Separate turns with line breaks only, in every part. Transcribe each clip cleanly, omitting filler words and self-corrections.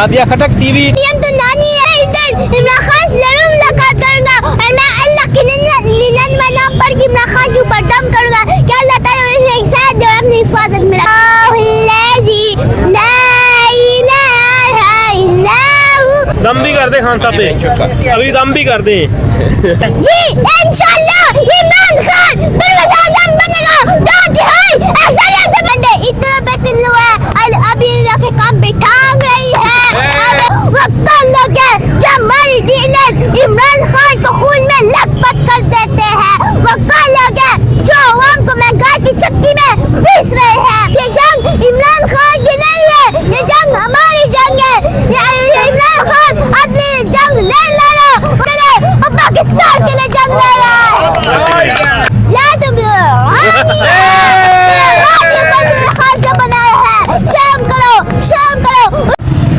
नादिया खटक TV.
तो नानी है इधर इमरान खान से जरूर मुलाकात करूंगा और मैं अल्लाह की 99 नाम पर इमरान खान के ऊपर दम करूंगा कि अल्लाह ताला इसके साथ जो अपनी हिफाजत में
दम भी कर दे खान साहब पे, अभी दम भी कर दे
जी इंशाल्लाह इमरान खान वज़ीर आज़म बनेगा। 2 तिहाई अक्सरियत से बंदे इतना बेकिल्लू है अभी के काम पे ठाक रही है। अब वो कल लोग हैं जो हमारी डीलर इमरान खान को खून में लथपथ कर देते हैं। वो कल लोग हैं जो आवाम को महंगाई की चक्की में पीस रहे हैं। ये जंग इमरान खान की नहीं है, ये जंग हमारी जंग है। ये इमरान खान अपनी जंग नहीं लड़ा और पाकिस्तान के लिए जंग लड़ रहा है। या तुम खारजा बनाया है। शाम करो।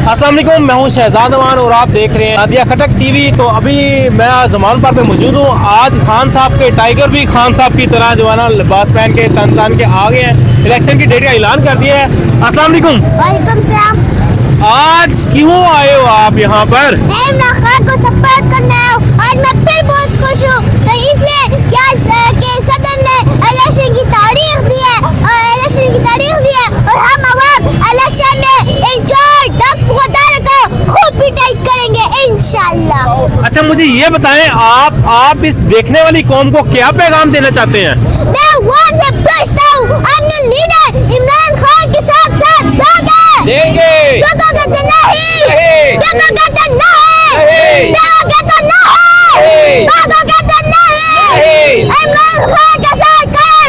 अस्सलाम वालेकुम, मैं हूं शहजाद अमान और आप देख रहे हैं नादिया खटक टीवी। तो अभी मैं जमानपुर पे मौजूद हूं। आज खान साहब के टाइगर भी खान साहब की तरह जो है ना लिबास पहन के तन के आ गए हैं। इलेक्शन की डेट का ऐलान कर दिया है। अस्सलाम वालेकुम।
वालेकुम सलाम।
आज क्यों आए हो आप यहाँ पर?
इमरान खान को सपोर्ट करना है। आज मैं फिर बहुत खुश हूँ इसलिए क्या कि सदर ने इलेक्शन की तारीख दी है और हम आवाम इलेक्शन में इंचार्ज को खूब पिटाई करेंगे इंशाल्लाह।
अच्छा मुझे ये बताएं, आप इस देखने वाली कौम को क्या पैगाम देना चाहते हैं?
मैं आवाम से पूछता हूँ, अपने लीडर इमरान खान के साथ देंगे तो नहीं, दोगे तो नहीं। इमरान खान के साथ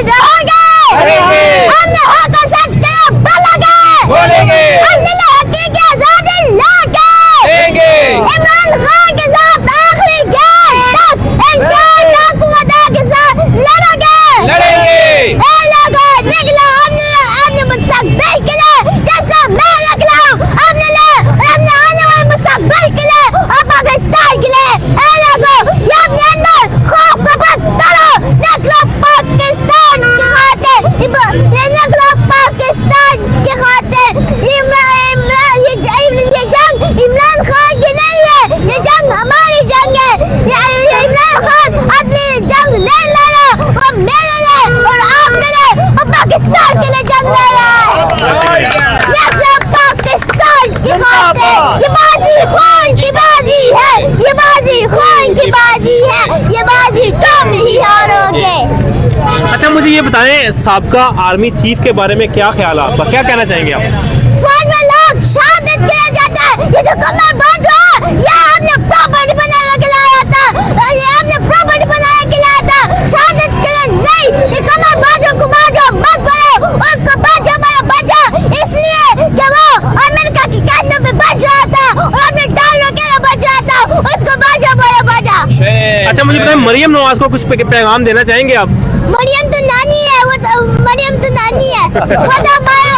रहोगे, हमने हक और सच के बोलेंगे, हमने हकीकी आजादी लाके इमरान खान के साथ आखिरी गैस तक इंशाअल्लाह खुदा के साथ लड़ेंगे। निकलो हमने मुस्तकबिल के लिए, जैसे मैं निकला हूँ हमने आने वाले मुस्तकबिल के लिए और पाकिस्तान के लिए। ये अपने अंदर खौफ को बंद करो। निकलो पाकिस्तान के खातिर, ये जंग इमरान खान की नहीं है, ये जंग हमारी जंग है। इमरान खान अपनी जंग नहीं लड़ा, वो मेरे लिए और आपके लिए और पाकिस्तान के लिए जंग लड़ रहा है। पाकिस्तान की खातिर ये बाजी खून की बाजी है, ये बाजी तुम ही हारोगे।
अच्छा मुझे ये बताएं, साबका आर्मी चीफ के बारे में क्या ख्याल है आपका, क्या कहना चाहेंगे आप?
फौज में लोग शहादत किया जाता है, ये जो कमर बांध रहा है ये हमने प्रॉपर्टी बना के लाया था, शहादत के लिए नहीं। ये कमर बांधो मत बोलो, उसको बांधो बचा इसलिए कि वो अमेरिका की कैदों में बच रहा था और अपने डालों के लिए बच रहा था, उसको बांधो बचा।
अच्छा मुझे बताएं, मरियम नवाज को कुछ पैगाम देना चाहेंगे आप?
मरियम तो नानी है, वो तो हमारे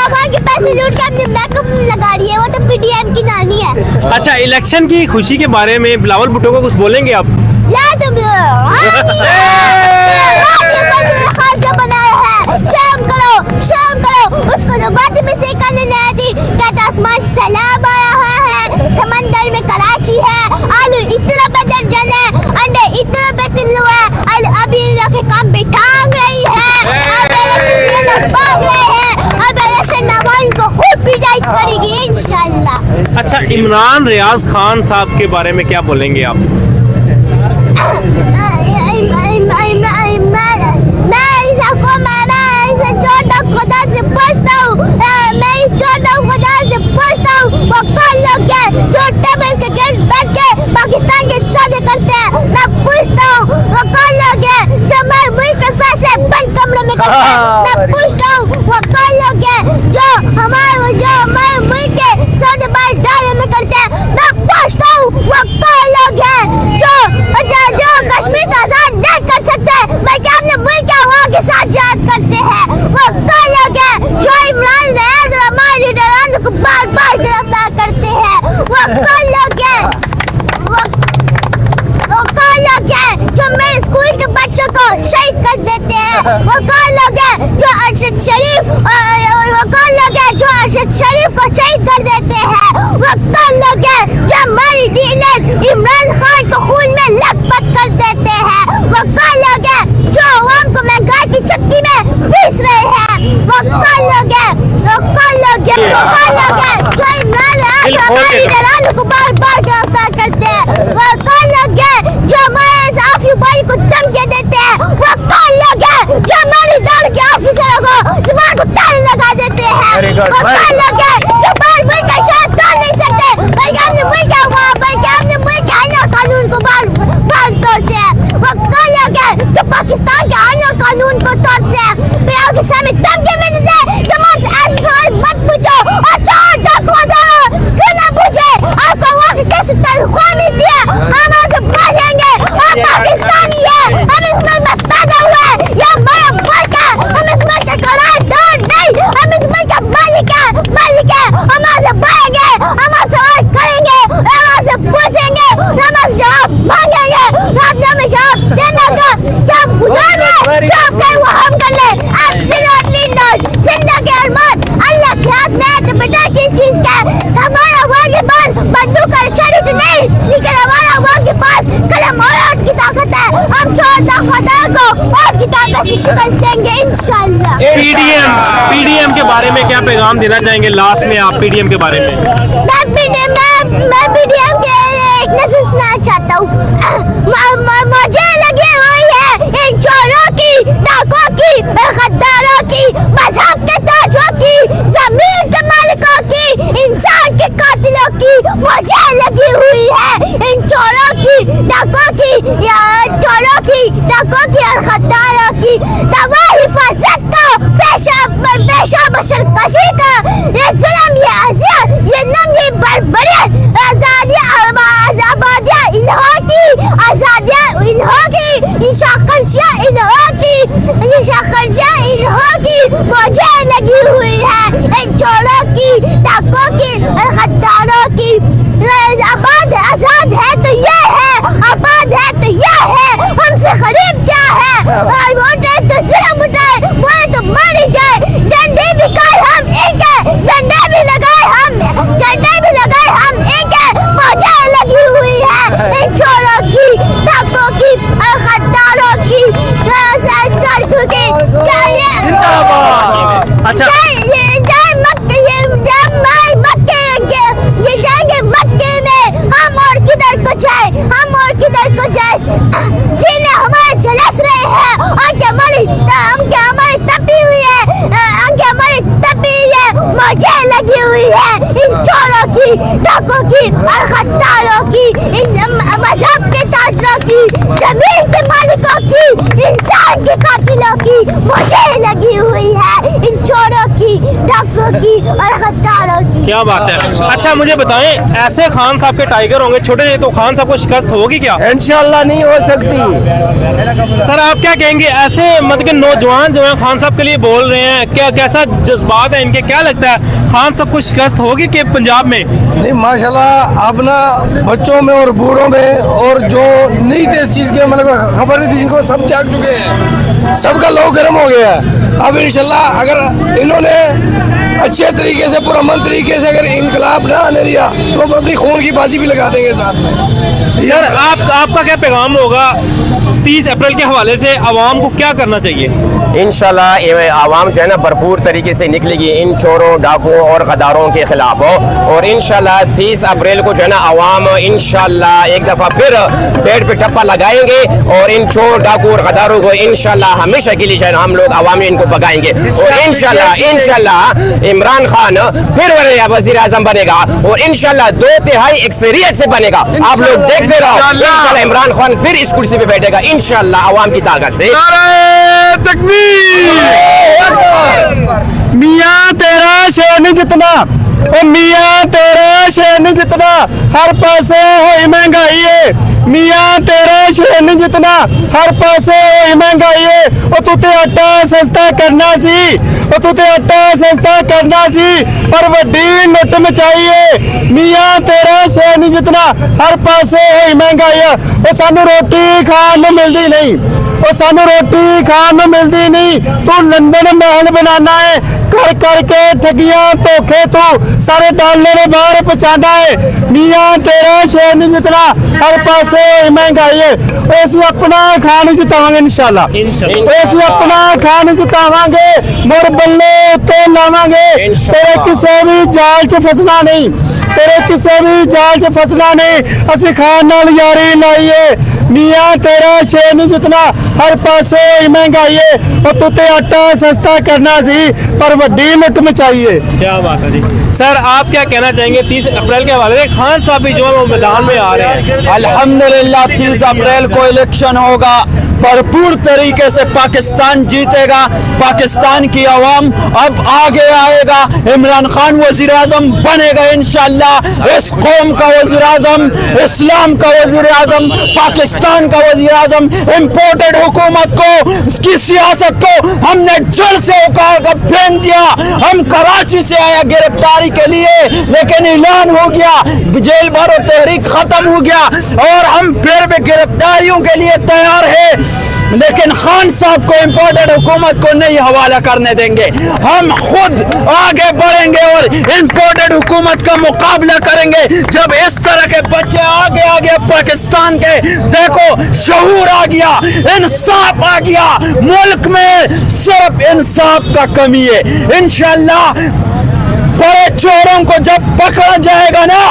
खान के पैसे लूट के अपने मेकअप लगा रही है, वो तो पीटीएम की नानी है।
अच्छा इलेक्शन की खुशी के बारे में बिलावल भुट्टो को कुछ बोलेंगे आप?
खारजा बनाया है। शाम करो उसको जो बात में से करने नहीं आती, कहता आसमान से सैलाब आया है, समंदर में कराची है, आलू इतना पे दर्जन है, अंडे इतना पे किलो है, अभी के काम पे ठाक रही है। अब इलेक्शन में आवाम को खूब पिटाई करेगी इंशाल्लाह।
अच्छा इमरान रियाज खान साहब के बारे में क्या बोलेंगे आप?
खुदा से पूछता हूँ, वो कौन लोग हैं जो टेबल के गिर्द बैठ के पाकिस्तान के सौदे करते हैं। मैं पूछता हूँ वो कौन लोग हैं जो हमारे मुल्क के फैसले बंद कमरे में करते हैं। मैं पूछता हूँ वो कौन लोग हैं जो हमारे मुल्क के सौदे बाहर डाले में करते हैं। मैं पूछता हूँ वो कौन लोग हैं जो कश्मीर को आजाद नहीं कर सकते बल्कि अपने मुल्क के आवाम के साथ जहाद करते हैं। वो कौन लोग हैं जो इमरान रियाज और हमारे लीडरान को बार गिरफ्तार करते हैं। वो कौन लोग हैं जो मेरे स्कूल के बच्चों को शहीद कर देते हैं। वो कौन लोग हैं जो अरशद शरीफ को शहीद कर देते हैं। वो कल लोग हैं जो हमारी लीडर इमरान खान को खून में लथपथ कर देते हैं। वो कल लोग हैं जो आवाम को महंगाई की चक्की में पीस रहे हैं। वो कल लोग हैं, वो कल लोग हैं, वो कल लोग हैं जो इमरान खान जो हमारी लीडरानों को बार बार गिरफ्तार करते हैं। वो कल लोग हैं जो हमारे आफी भाई को धमकी देते हैं। वो कल लोग हैं जो हमारी दौड़ के ऑफिसरों को जुबान को ताले लगा देते हैं। वो कल लोग हैं जो बार बार का इशारा तोड़ नहीं सकते, बल्कि हमने मुल्क क्या हुआ, बल्कि हमने मुल्क के आईन और कानून को बार तोड़ते हैं। वो कल लोग हैं जो पाकिस्तान के आईन और कानून को तोड़ते हैं। फिर आपके सामने धमकी मिल जाए तो मुझसे ऐसे सवाल मत पूछो और चार डाकुआ दो क्यों ना पूछे आपको वहाँ की कैसे तनख्वाह मिलती है, हम आपसे पूछेंगे। आप पाकिस्तानी है, हम इस मुल्क में पैदा हुए, ये हमारा मुल्क है, हम इस मुल्क के किराएदार नहीं, हम इस मुल्क का मालिक है। हम आपसे बढ़ेंगे, हम आपसे सवाल करेंगे, हम आपसे पूछेंगे, हम आपसे जवाब मांगेंगे। आपने हमें जवाब देना होगा कि हम खुदा में जो आप कहें वो हम कर ले। Absolutely not. जिंदा के अरमान अल्लाह के हाथ में है, तो बेटा किस चीज का है? हमारा वहाँ के पास बंदूक और छड़ी तो नहीं, लेकिन हमारा वहाँ के पास कलम और आर्ट की ताकत है। हम छोड़ ताकतदार को आर्ट की ताकत से शिकस्त देंगे इंशाल्लाह।
पीडीएम के बारे में क्या पैगाम देना चाहेंगे लास्ट में आप पीडीएम के बारे में?
मैं पीडीएम के एक नज़म सुनाना चाहता हूँ। मुझे लगी हुई है इन चोरों की, डाकुओं की, गद्दारों की, मजहब के ताजों की, जमीन के मालिकों की, इंसान के कातिलों की। मुझे लगी हुई है इन चोरों की, डाकुओं की, चोरों की, डाकुओं की और गद्दारों की। तबाह हिफाजत को पेशा बशर कशी का ये जुल्म, ये अज़ियत, ये नंगी बर्बरियत, आबादियाँ इन्हों की, आज़ादियाँ इन्हों की, ये शाखर्जियाँ इन्हों की, ये शाखर्जियाँ इन्हों की। मुझे लगी हुई है इन चोरों की, डाकुओं की और गद्दारों की। आबाद आजाद है तो ये है, आबाद है तो ये है, हमसे गरीब क्या है? उठाए तो जुल्म उठाए, बोले तो मर ही जाए। डंडे भी खाए हम इनके, डंडे भी लगाए हम, डंडे भी लगाए हम इनके। मुझे लगी हुई है इन चोरों की, डाकुओं की और गद्दारों की।
अच्छा
ये जाएंगे मक्के में, हम और किधर को जाए, हम और किधर को जाए। जिन्हें हमारे झलस रहे हैं, आंखें हमारी तपी हुई है, आंखें हमारी तपी हुई है। मुझे लगी हुई है इन चोरों की, डाकुओं की और गद्दारों की, इन मजहब के ताजरों की, जमीन के मालिकों की, इंसान के कातिलों की। मुझे लगी हुई है इन चोरों की, डाकुओं की और गद्दारों की।
क्या बात है। अच्छा मुझे बताएं, ऐसे खान साहब के टाइगर होंगे छोटे, तो खान साहब को शिकस्त होगी क्या?
इंशाल्लाह नहीं हो सकती।
सर आप क्या कहेंगे, ऐसे मतलब कि नौजवान जो हैं खान साहब के लिए बोल रहे हैं, क्या कैसा जज्बात है इनके, क्या लगता है खान साहब को शिकस्त होगी कि पंजाब में?
नहीं माशाल्लाह, अपना बच्चों में और बूढ़ों में और जो नहीं थे इस चीज़ के मतलब खबर नहीं थी, इनको सब जाग चुके हैं, सबका लहू गर्म हो गया है। अब इंशाल्लाह अगर इन्होंने अच्छे तरीके से पुरअमन तरीके से अगर इनकलाब ना आने दिया तो वो अपनी खून की बाजी भी लगा देंगे साथ में।
सर आपका क्या पैगाम होगा 30 अप्रैल के हवाले से, आवाम को क्या करना चाहिए?
इंशाल्लाह ये आवाम जो है ना भरपूर तरीके से निकलेगी इन चोरों, डाकुओं और गद्दारों के खिलाफ। और इंशाल्लाह 30 अप्रैल को जो है ना आवाम इंशाल्लाह एक दफ़ा फिर पेड़ पे टप्पा लगाएंगे और इन चोर, डाकू और गद्दारों को इंशाल्लाह हमेशा के लिए जो है ना हम लोग आवामी इनको भगाएंगे। और इंशाल्लाह इमरान खान फिर वज़ीर आज़म बनेगा और इंशाल्लाह 2/3 अक्सरियत से बनेगा। आप लोग देखते रहो, इंशाल्लाह इमरान खान फिर इस कुर्सी पे बैठेगा इंशाल्लाह आवाम की ताकत से।
मियाँ तेरा शेर नहीं जितना, ओ मियाँ तेरा शेर नहीं जितना, हर पासे होई महंगाई है। मियाँ तेरा शेर नहीं जितना, हर पासे होई महंगाई है। ओ तू ते आटा सस्ता करना सी, ओ तू ते आटा सस्ता करना सी, पर वड्डी लुट मचाइए। मियाँ तेरा शेर नहीं जितना, हर पासे होई महंगाई है। ओ सानू रोटी खान नूं मिलदी नहीं, ओ सानू रोटी खान नूं मिलदी नहीं। तू लंदन महल बनाना है, کر کر کے ٹھگیاں دھوکے تو سارے ڈالر باہر پہنچانا ہے. میاں تیرا شیر نہیں جتنا ہر پاسے مہنگائی ہے. اسی اپنا کھان جتاواں گے انشاءاللہ, اسی اپنا کھان جتاواں گے, مر بلے تے لاواں گے. تیرے کسے بھی جال چ پھسنا نہیں, تیرے کسے بھی جال چ پھسنا نہیں. اسی خان نال یاری لائیے. میاں تیرا شیر نہیں جتنا ہر پاسے مہنگائی ہے. اور تو تے آٹا سستا کرنا سی پر وڈی لٹ مچائیے.
کیا بات ہے جی. سر آپ کیا کہنا چاہیں گے 30 اپریل کے حوالے سے؟ خان صاحب بھی جو ہے وہ میدان میں آ رہے ہیں.
الحمدللہ 30 اپریل کو الیکشن ہوگا, بھرپور طریقے سے پاکستان جیتے گا. پاکستان کی عوام اب آگے آئے گا. عمران خان وزیر اعظم بنے گا انشاءاللہ. اس قوم کا وزیر اعظم, اسلام کا وزیر اعظم, پاکستان کا وزیر اعظم. امپورٹڈ حکومت کو, اس کی سیاست کو ہم نے جڑ سے اکھاڑ کر پھینک دیا. ہم کراچی سے آیا گرفتاری کے لیے, لیکن اعلان ہو گیا, جیل بھرو تحریک ختم ہو گیا اور ہم پھر بھی گرفتاریوں کے لیے تیار ہیں. لیکن خان صاحب کو امپورٹڈ حکومت کو نہیں حوالہ کرنے دیں گے. ہم خود آگے بڑھیں گے اور امپورٹڈ حکومت کا مقابلہ کریں گے. جب اس طرح کے بچے آگے آگے پاکستان کے, دیکھو شعور آ گیا, انصاف آ گیا. ملک میں صرف انصاف کا کمی ہے. انشاءاللہ بڑے چوروں کو جب پکڑا جائے گا نا,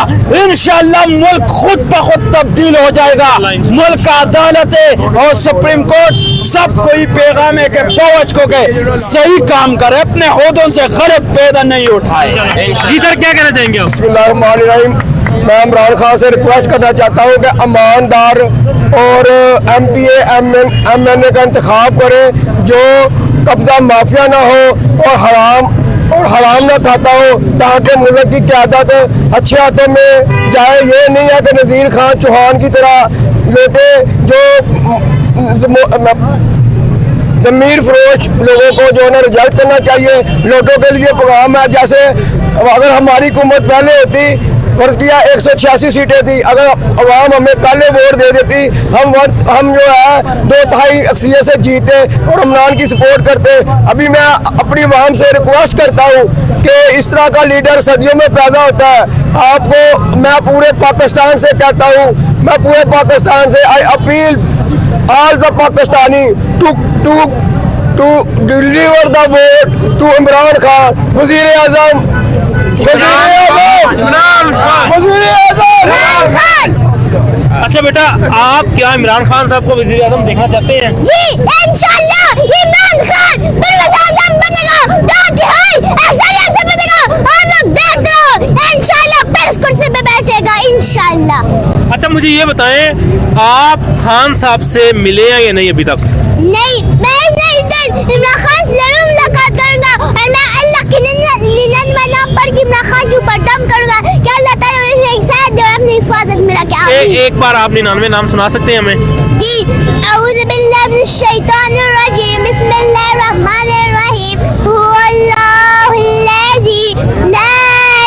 انشاءاللہ ملک خود بخود تبدیل ہو جائے گا. ملک کا عدالت اور سپریم کورٹ سب کو ہی پیغام ہے کہ فوج کو کہ صحیح کام کرے, اپنے عہدوں سے غلط پیدا نہیں اٹھائے.
جی سر کیا کہنا چاہیں گے آپ؟
بسم اللہ الرحمن الرحیم. میں عمران خان سے ریکویسٹ کرنا چاہتا ہوں کہ ایماندار اور M P A M N A کا انتخاب کرے جو قبضہ مافیا نہ ہو اور حرام نہ کھاتا ہو, تاکہ ملک کی قیادت اچھے ہاتھوں میں جائے. یہ نہیں ہے کہ نذیر خان چوہان کی طرح لوٹے جو ضمیر فروش لوگوں کو جو ہے نا ریجیکٹ کرنا چاہیے. لوٹوں کے لیے پروگرام ہے, جیسے اگر ہماری حکومت پہلے ہوتی, فرض کیا 186 سیٹیں تھی, اگر عوام ہمیں پہلے ووٹ دے دیتی, ہم جو ہے 2/3 اکثریت سے جیتے اور عمران کی سپورٹ کرتے. ابھی میں اپنی عوام سے ریکویسٹ کرتا ہوں کہ اس طرح کا لیڈر صدیوں میں پیدا ہوتا ہے. آپ کو میں پورے پاکستان سے کہتا ہوں, میں پورے پاکستان سے I appeal all the Pakistani to deliver the vote to Imran Khan وزیر اعظم.
اچھا بیٹا, آپ کیا عمران خان صاحب کو وزیر اعظم دیکھنا چاہتے ہیں؟
جی انشاءاللہ عمران خان پھر وزیر اعظم بنے گا, 2/3 اکثریت سے بنے گا. اور لوگ دیکھ رہے ہو انشاءاللہ پھر اس کرسی پہ بیٹھے گا انشاءاللہ.
اچھا مجھے یہ بتائیں, آپ خان صاحب سے ملے ہیں یا نہیں ابھی تک؟
نہیں, میں عمران خان سے ضرور ملاقات کروں گا, اور میں اللہ کے 99 نام پر عمران خان کے اوپر دم کروں گا کہ اللہ تعالیٰ اسے ایک ساتھ جو اپنی حفاظت میں رکھے. آمین.
ایک بار آپ 99 نام سنا سکتے ہیں ہمیں؟
جی, اعوذ باللہ من الشیطان الرجیم, بسم اللہ الرحمن الرحیم, هو اللہ الذی لا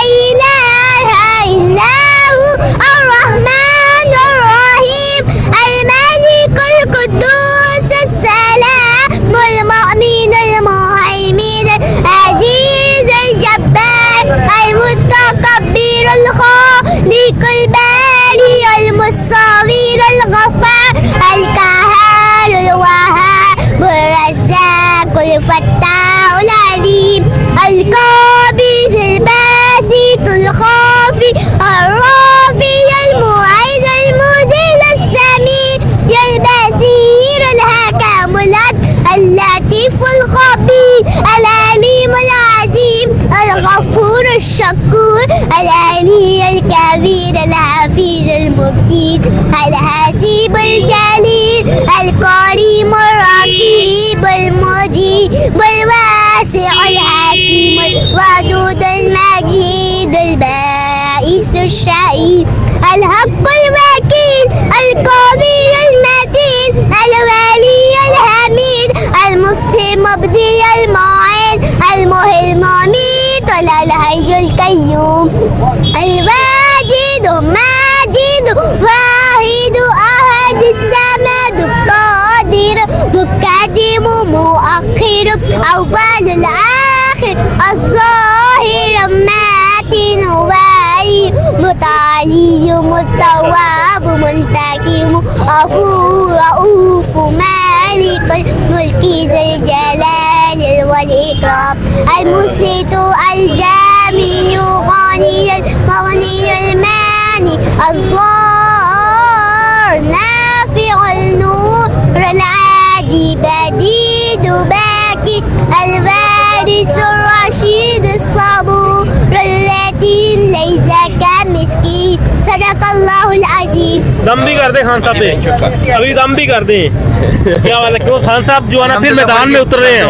الہ الا هو الرحمن الرحیم, الملک القدوس السلام المؤمن المهيمن العزيز الجبار المتكبر الخالق البارئ المصور الغفار القهار الوهاب الرزاق الفتاح العليم القابض الباسط الخافي الرافع المعز المذل السميع البصير الحكم العدل اللطيف الخبير العليم العظيم الغفور الشكور العلي الكبير الحفيظ المبين الحسيب الجليل الكريم الرقيب المجيب الواسع الحكيم الودود المجيد البائس الشهيد الحق الوكيل القوي المتين الولي الحميد المحسن المبدي المعين المحيي المميت الحي القيوم الواجد الماجد واحد احد الصمد القادر مقدم مؤخر اول الاخر ظاهرا ماتن والي متعالي متواب منتقم غفور رؤوف مالك الملك ذي الجلال والإكرام المقسط الجامع غني المغني الماني الظاهر نافع النور العادي بديد باكي الوارث الرشيد الصبور الذي ليس كمسكين صدق الله العظيم.
दम भी कर दे खान साहब पे, अभी दम भी कर दे क्या बात है, क्यों खान साहब जो है ना फिर मैदान में उतर रहे हैं,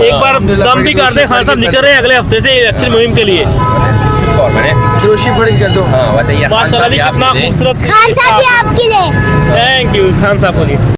एक बार दम भी कर दे, खान साहब निकल रहे हैं अगले हफ्ते से इलेक्शन मुहिम के लिए।
जोशी बड़ी कर दो।
हाँ बताइए
माशाल्लाह कितना खूबसूरत
खान साहब ये आपके लिए।
थैंक यू खान साहब को जी।